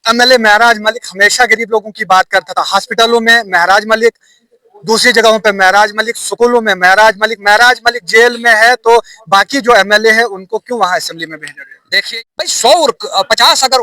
MLA महराज मलिक हमेशा गरीब लोगों की बात करता था। हॉस्पिटलों में महराज मलिक, दूसरी जगहों पे महराज मलिक, स्कूलों में महराज मलिक जेल में है, तो बाकी जो एमएलए है उनको क्यों वहां असेंबली में भेजा गया? देखिए भाई, 100 और 50 अगर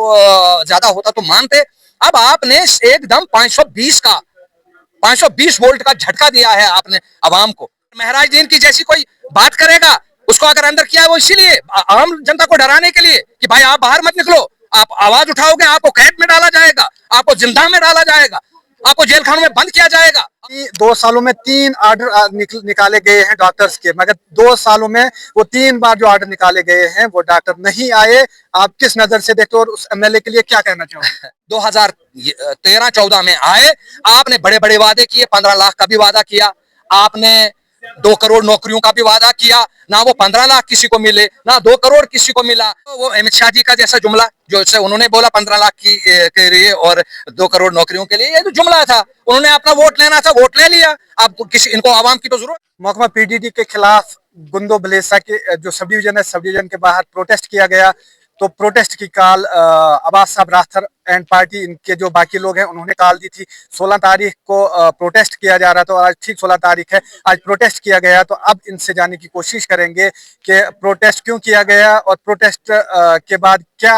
ज्यादा होता तो मानते। अब आपने एकदम 520 वोल्ट का झटका दिया है आपने अवाम को। महराज दीन की जैसी कोई बात करेगा, उसको अगर अंदर किया वो इसीलिए आम जनता को डराने के लिए कि भाई आप बाहर मत निकलो, आप आवाज उठाओगे आपको कैद में डाला जाएगा, आपको जिंदा में डाला जाएगा, आपको जेल खानों में बंद किया जाएगा। 2 सालों में 3 ऑर्डर निकाले गए हैं डॉक्टर्स के, मगर 2 सालों में वो 3 बार जो ऑर्डर निकाले गए हैं वो डॉक्टर नहीं आए। आप किस नजर से देखते हो और उस एमएलए के लिए क्या कहना चाहोगे? 2013-14 में आए, आपने बड़े बड़े वादे किए, 15 लाख का भी वादा किया आपने, 2 करोड़ नौकरियों का भी वादा किया, ना वो 15 लाख किसी को मिले, ना 2 करोड़ किसी को मिला। तो वो अमित शाह जी का जैसा जुमला जो उन्होंने बोला 15 लाख के लिए और 2 करोड़ नौकरियों के लिए, ये तो जुमला था। उन्होंने अपना वोट लेना था, वोट ले लिया। अब किसी इनको आवाम की तो जरूरत। महकमा पीडीडी के खिलाफ गुंदो बलेसा के जो सब डिवीजन है, सब डिवीजन के बाहर प्रोटेस्ट किया गया, तो प्रोटेस्ट की कॉल अब्बास साहब राथर एंड पार्टी, इनके जो बाकी लोग हैं उन्होंने कॉल दी थी। 16 तारीख को प्रोटेस्ट किया जा रहा था और आज ठीक 16 तारीख है, आज प्रोटेस्ट किया गया। तो अब इनसे जानने की कोशिश करेंगे कि प्रोटेस्ट क्यों किया गया और प्रोटेस्ट के बाद क्या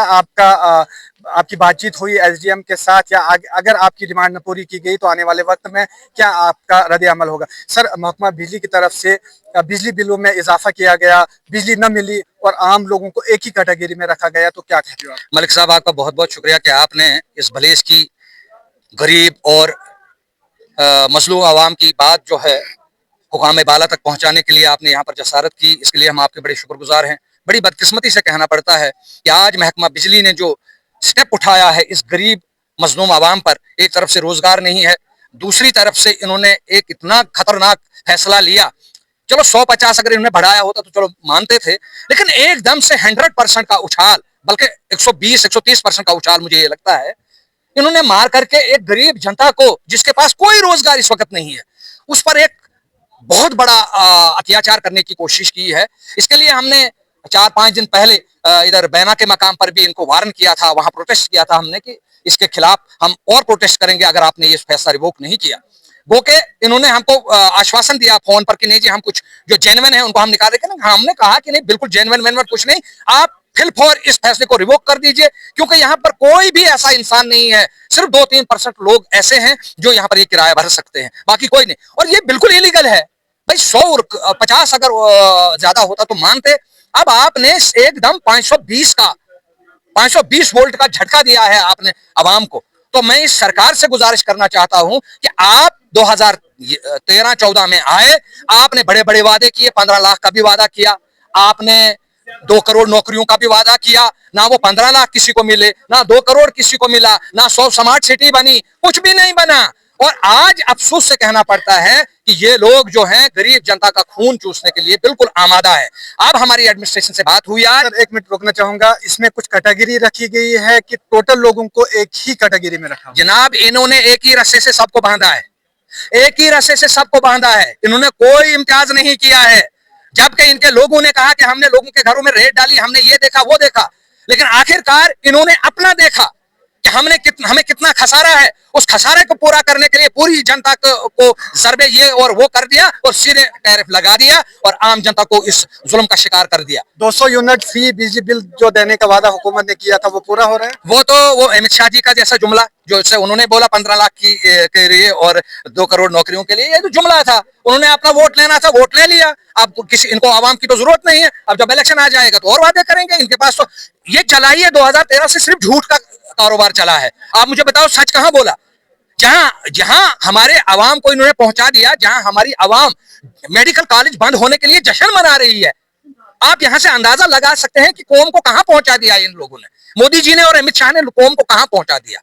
आपकी बातचीत हुई एसडीएम के साथ, या अगर आपकी डिमांड न पूरी की गई तो आने वाले वक्त में क्या आपका रद्द अमल होगा? सर, महकमा बिजली की तरफ से बिजली बिलों में इजाफा किया गया, बिजली न मिली और आम लोगों को एक ही कैटेगरी में रखा गया, तो क्या कहते हो आप? मलिक साहब, आपका बहुत बहुत शुक्रिया कि आपने इस भलेस की गरीब और मजलूम आवाम की बात जो है हुकाम बाला तक पहुंचाने के लिए आपने यहाँ पर जसारत की। इसके लिए हम आपके बड़े शुक्रगुजार हैं। बड़ी बदकिस्मती से कहना पड़ता है कि आज महकमा बिजली ने जो स्टेप उठाया है इस गरीब मजलूम आवाम पर, एक तरफ से रोजगार नहीं है, दूसरी तरफ से इन्होंने एक इतना खतरनाक फैसला लिया। चलो 150 अगर इन्होंने बढ़ाया होता तो चलो मानते थे, लेकिन एकदम से 100% का उछाल, बल्कि 120-130% का उछाल, मुझे ये लगता है इन्होंने मार करके एक गरीब जनता को जिसके पास कोई रोजगार इस वक्त नहीं है, उस पर एक बहुत बड़ा अत्याचार करने की कोशिश की है। इसके लिए हमने 4-5 दिन पहले इधर बैना के मकाम पर भी इनको वार्न किया था, वहां प्रोटेस्ट किया था हमने कि इसके खिलाफ हम और प्रोटेस्ट करेंगे अगर आपने ये फैसला रिवोक नहीं किया। वो के इन्होंने हमको आश्वासन दिया फोन पर कि नहीं जी, हम कुछ जो जेन्युइन है उनको हम निकाल देंगे। हमने कहा कि नहीं, बिल्कुल जेन्युइन कुछ नहीं, आप फिल फॉर इस फैसले को रिवोक कर दीजिए, क्योंकि यहाँ पर कोई भी ऐसा इंसान नहीं है, सिर्फ 2-3% लोग ऐसे हैं जो यहाँ पर ये किराया भर सकते हैं, बाकी कोई नहीं। और ये बिल्कुल इलीगल है भाई। 100 और 50 अगर ज्यादा होता तो मानते। अब आपने एकदम 520 वोल्ट का झटका दिया है आपने अवाम को। तो मैं इस सरकार से गुजारिश करना चाहता हूं कि आप 2013-14 में आए, आपने बड़े बड़े वादे किए, 15 लाख का भी वादा किया आपने, 2 करोड़ नौकरियों का भी वादा किया, ना वो 15 लाख किसी को मिले, ना 2 करोड़ किसी को मिला, ना 100 स्मार्ट सिटी बनी, कुछ भी नहीं बना। और आज अफसोस से कहना पड़ता है कि ये लोग जो हैं गरीब जनता का खून चूसने के लिए बिल्कुल आमादा है। अब हमारी एडमिनिस्ट्रेशन से बात हुई आज। सर, 1 मिनट रोकना चाहूंगा, इसमें कुछ कैटेगरी रखी गई है कि टोटल लोगों को एक ही कैटेगरी में रखा? जनाब, इन्होंने एक ही रस्से से सबको बांधा है, एक ही रस्से से सबको बांधा है, इन्होंने कोई इम्तियाज नहीं किया है। जबकि इनके लोगों ने कहा कि हमने लोगों के घरों में रेड डाली, हमने ये देखा वो देखा, लेकिन आखिरकार इन्होंने अपना देखा कि हमें कितना खसारा है। उस खसारे को पूरा करने के लिए पूरी जनता को जरबे ये और वो कर दिया और सीधे टैरिफ लगा दिया और आम जनता को इस जुल्म का शिकार कर दिया। 200 यूनिट फ्री बिजली बिल जो देने का वादा हुकूमत ने किया था वो पूरा हो रहा है? वो अमित शाह जी का जैसा जुमला जो उन्होंने बोला 15 लाख के लिए और 2 करोड़ नौकरियों के लिए, ये तो जुमला था। उन्होंने अपना वोट लेना था, वोट ले लिया। अब इनको आवाम की तो जरूरत नहीं है। अब जब इलेक्शन आ जाएगा तो और वादे करेंगे। इनके पास तो ये चला ही है, 2013 से सिर्फ झूठ का कारोबार चला है। आप मुझे बताओ, सच कहां बोला? जहां जहां हमारे अवाम को इन्होंने पहुंचा दिया, जहां हमारी अवाम मेडिकल कॉलेज बंद होने के लिए जश्न मना रही है, आप यहां से अंदाजा लगा सकते हैं कि कौम को कहां पहुंचा दिया इन लोगों ने। मोदी जी ने और अमित शाह ने कौम को कहां पहुंचा दिया।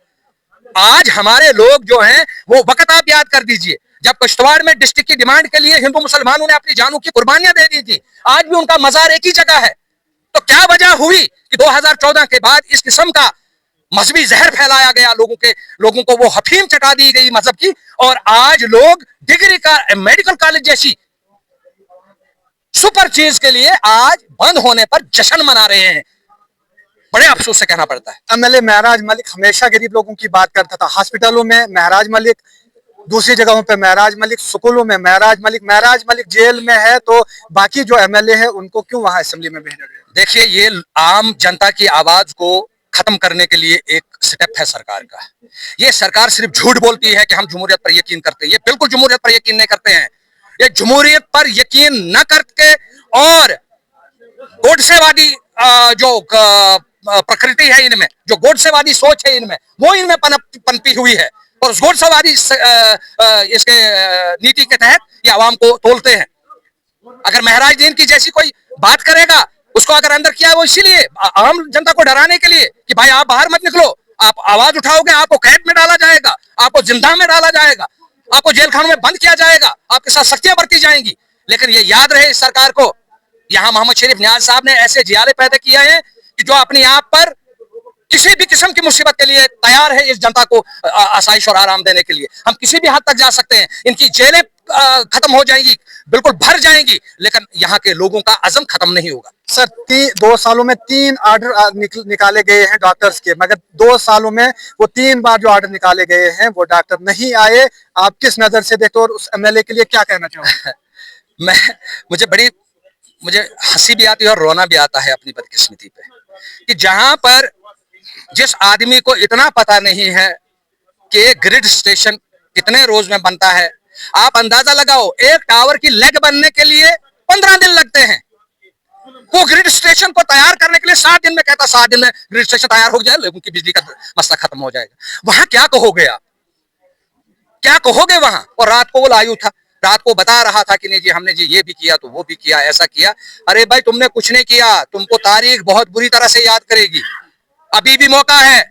आज हमारे लोग जो हैं वो वक्त आप याद कर दीजिए, जब किश्तवाड़ में डिस्ट्रिक्ट की डिमांड के लिए हिंदू मुसलमानों ने अपनी जानों की कुर्बानियां दे दी थी, आज भी उनका मजार एक ही जगह है। तो क्या वजह हुई कि 2014 के बाद इस किस्म का मजहबी जहर फैलाया गया, लोगों को वो हफीम चटा दी गई मजहब की, और आज लोग डिग्री का मेडिकल कॉलेज जैसी सुपर चीज के लिए आज बंद होने पर जश्न मना रहे हैं। बड़े अफसोस से कहना पड़ता है। एमएलए महराज मलिक हमेशा गरीब लोगों की बात करता था। हॉस्पिटलों में महराज मलिक, दूसरी जगहों पे महराज मलिक, स्कूलों में महराज मलिक जेल में है, तो बाकी जो एमएलए है उनको क्यों वहां असेंबली में भेजा गया? देखिए, ये आम जनता की आवाज को खत्म करने के लिए एक स्टेप है सरकार का। ये सरकार सिर्फ झूठ बोलती है कि हम जमहूरियत पर यकीन करते हैं। ये बिल्कुल जमहूरियत पर यकीन नहीं करते हैं। ये जमहूरियत पर यकीन न करके और गोडसेवादी जो प्रकृति है इनमें, जो गोडसेवादी सोच है इनमें, वो इनमें पनपी हुई है और उस गोडसेवादी इसके नीति के तहत ये आवाम को तोलते हैं। अगर महराज दीन की जैसी कोई बात करेगा, उसको अगर अंदर किया वो इसीलिए आम जनता को डराने के लिए कि भाई आप बाहर मत निकलो, आप आवाज उठाओगे आपको कैद में डाला जाएगा, आपको जिंदा में डाला जाएगा, आपको जेल खानों में बंद किया जाएगा, आपके साथ सख्तियां बरती जाएंगी। लेकिन ये याद रहे इस सरकार को, यहाँ मोहम्मद शरीफ नियाज साहब ने ऐसे जियाले पैदा किए हैं कि जो अपने आप पर किसी भी किस्म की मुसीबत के लिए तैयार है इस जनता को आसाइश और आराम देने के लिए। हम किसी भी हद तक जा सकते हैं, इनकी जेलें खत्म हो जाएंगी, बिल्कुल भर जाएंगी, लेकिन यहाँ के लोगों का अज़म खत्म नहीं होगा। सर 2 सालों में 3 ऑर्डर निकाले गए हैं डॉक्टर्स के, मगर 2 सालों में वो 3 बार जो ऑर्डर निकाले गए हैं वो डॉक्टर नहीं आए। आप किस नजर से देखते हो और उस एमएलए के लिए क्या कहना चाहोगे? मुझे हंसी भी आती है और रोना भी आता है अपनी बदकिस्मती पे कि जहां पर जिस आदमी को इतना पता नहीं है कि ग्रिड स्टेशन कितने रोज में बनता है, आप अंदाजा लगाओ एक टावर की लेग बनने के लिए 15 दिन लगते हैं। वो ग्रिड स्टेशन को तैयार करने के लिए 7 दिन में कहता, 7 दिन में ग्रिड स्टेशन तैयार हो जाए, लोगों की बिजली का मसला खत्म हो जाएगा। वहां क्या कहोगे आप, क्या कहोगे वहां? और रात को वो लायू था, रात को बता रहा था कि नहीं जी हमने जी ये भी किया तो वो भी किया, ऐसा किया। अरे भाई तुमने कुछ नहीं किया, तुमको तारीख बहुत बुरी तरह से याद करेगी, अभी भी मौका है।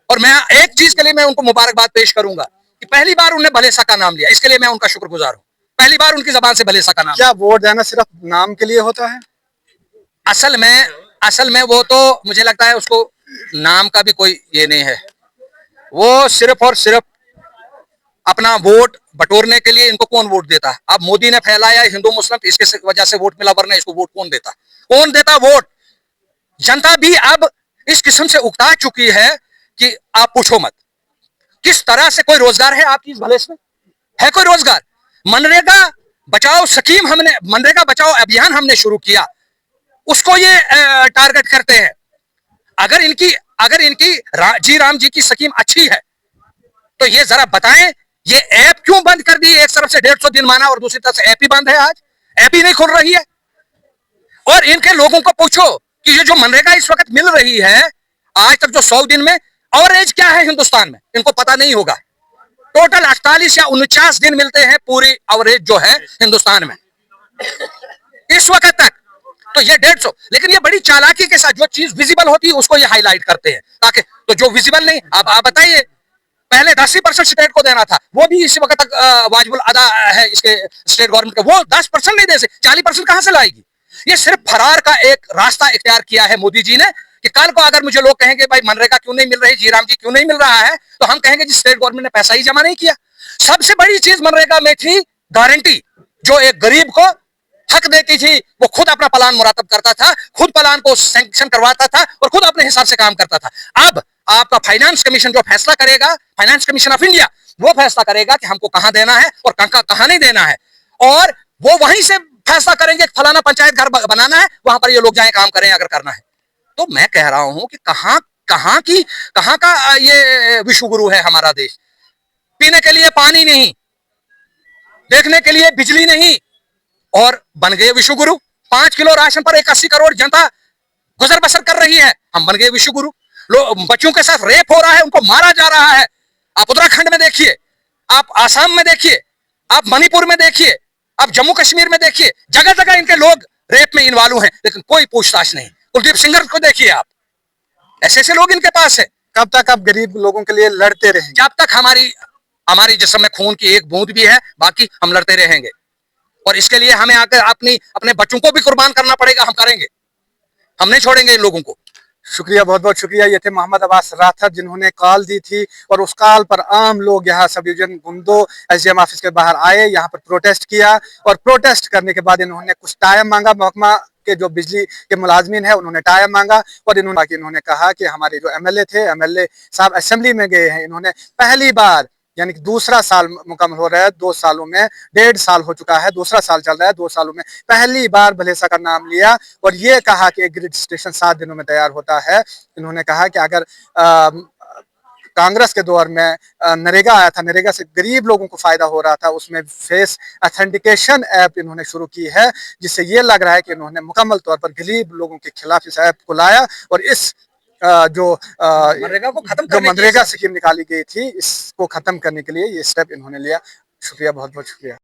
और मैं एक चीज के लिए मैं उनको मुबारकबाद पेश करूंगा कि पहली बार उन्होंने भलेसा का नाम लिया, इसके लिए मैं उनका शुक्रगुजार हूं। पहली बार उनकी जबान से भलेसा का नाम। क्या वोट देना सिर्फ नाम के लिए होता है? असल में वो तो मुझे लगता है उसको नाम का भी कोई ये नहीं है, वो सिर्फ और सिर्फ अपना वोट बटोरने के लिए। इनको कौन वोट देता है? अब मोदी ने फैलाया हिंदू मुस्लिम, इसके वजह से वोट मिला, वरना इसको वोट कौन देता? कौन देता वोट? जनता भी अब इस किस्म से उकता चुकी है कि आप पूछो मत। किस तरह से कोई रोजगार है आपकी इस भलेस में? है कोई रोजगार? मनरेगा बचाओ स्कीम हमने, मनरेगा बचाओ अभियान हमने शुरू किया, उसको ये टारगेट करते हैं। अगर इनकी जी राम जी की स्कीम अच्छी है तो ये जरा बताएं, ये ऐप क्यों बंद कर दी? एक तरफ से 150 दिन माना और दूसरी तरफ से ऐप ही बंद है, आज ऐप ही नहीं खुल रही है। और इनके लोगों को पूछो कि ये जो मनरेगा इस वक्त मिल रही है, आज तक जो 100 दिन में एवरेज क्या है हिंदुस्तान में, इनको पता नहीं होगा। टोटल 48 या 49 दिन मिलते हैं पूरी एवरेज जो है हिंदुस्तान में इस वक्त तक, तो ये 150। लेकिन ये बड़ी चालाकी के साथ जो चीज विजिबल होती है उसको ये हाईलाइट करते हैं, ताकि तो जो विजिबल नहीं, अब आप बताइए, पहले 10% स्टेट को देना था, वो भी इसी वक्त तक वाजिबुल अदा है इसके स्टेट गवर्नमेंट का, वो 10% नहीं दे सकते, 40% कहां से लाएगी? ये सिर्फ फरार का एक रास्ता इख्तियार किया है मोदी जी ने कि कल को अगर मुझे लोग कहेंगे भाई मनरेगा क्यों नहीं मिल रही, जी राम जी क्यों नहीं मिल रहा है, तो हम कहेंगे जी स्टेट गवर्नमेंट ने पैसा ही जमा नहीं किया। सबसे बड़ी चीज मनरेगा में थी गारंटी, जो एक गरीब को हक देती थी, वो खुद अपना प्लान मुरातब करता था, खुद प्लान को सैंक्शन करवाता था और खुद अपने हिसाब से काम करता था। अब आपका फाइनेंस कमीशन जो फैसला करेगा, फाइनेंस कमीशन ऑफ इंडिया, वो फैसला करेगा कि हमको कहां देना है और कहां नहीं देना है, और वो वहीं से फैसला करेंगे कि फलाना पंचायत घर बनाना है, वहां पर ये लोग जाएं काम करें अगर करना है। तो मैं कह रहा हूं कि कहां का ये विश्व गुरु है हमारा देश। पीने के लिए पानी नहीं, देखने के लिए बिजली नहीं, और बन गए विश्व गुरु। 5 किलो राशन पर 81 करोड़ जनता गुजर बसर कर रही है, हम बन गए विश्व गुरु। लोग बच्चों के साथ रेप हो रहा है, उनको मारा जा रहा है। आप उत्तराखंड में देखिए, आप आसाम में देखिए, आप मणिपुर में देखिए, आप जम्मू कश्मीर में देखिए, जगह जगह इनके लोग रेप में इन्वॉल्व हैं, लेकिन कोई पूछताछ नहीं। कुलदीप सिंगर को देखिए आप, ऐसे ऐसे लोग इनके पास है। कब तक आप गरीब लोगों के लिए लड़ते रहेंगे? जब तक हमारी जिस्म में खून की एक बूंद भी है, बाकी हम लड़ते रहेंगे। और इसके लिए हमें आकर अपने बच्चों को भी कुर्बान करना पड़ेगा, हम करेंगे, हम नहीं छोड़ेंगे इन लोगों को। शुक्रिया, बहुत बहुत शुक्रिया। ये थे मोहम्मद अब्बास राथर, जिन्होंने कॉल दी थी और उस कॉल पर आम लोग यहाँ sub division Gundo SDM office के बाहर आए, यहाँ पर प्रोटेस्ट किया और प्रोटेस्ट करने के बाद इन्होंने कुछ टाइम मांगा महकमा के जो बिजली के मुलाजमीन है उन्होंने टाइम मांगा और इन्होंने कहा कि हमारे जो एमएलए थे, एमएलए साहब असेंबली में गए हैं, इन्होंने पहली बार यानी कि दूसरा साल मुकम्मल हो रहा है, 2 सालों में 1.5 साल हो चुका है, दूसरा साल चल रहा है, 2 सालों में पहली बार भलेसा का नाम लिया और ये कहा कि एक ग्रिड स्टेशन 7 दिनों में तैयार होता है। इन्होंने कहा कि अगर कांग्रेस के दौर में नरेगा आया था, नरेगा से गरीब लोगों को फायदा हो रहा था, उसमें फेस ऑथेंटिकेशन ऐप इन्होंने शुरू की है, जिससे ये लग रहा है कि इन्होंने मुकम्मल तौर पर गरीब लोगों के खिलाफ इस ऐप को लाया और इस जो मनरेगा को खत्म जो करने की मनरेगा स्कीम निकाली गई थी इसको खत्म करने के लिए ये स्टेप इन्होंने लिया। शुक्रिया, बहुत बहुत शुक्रिया।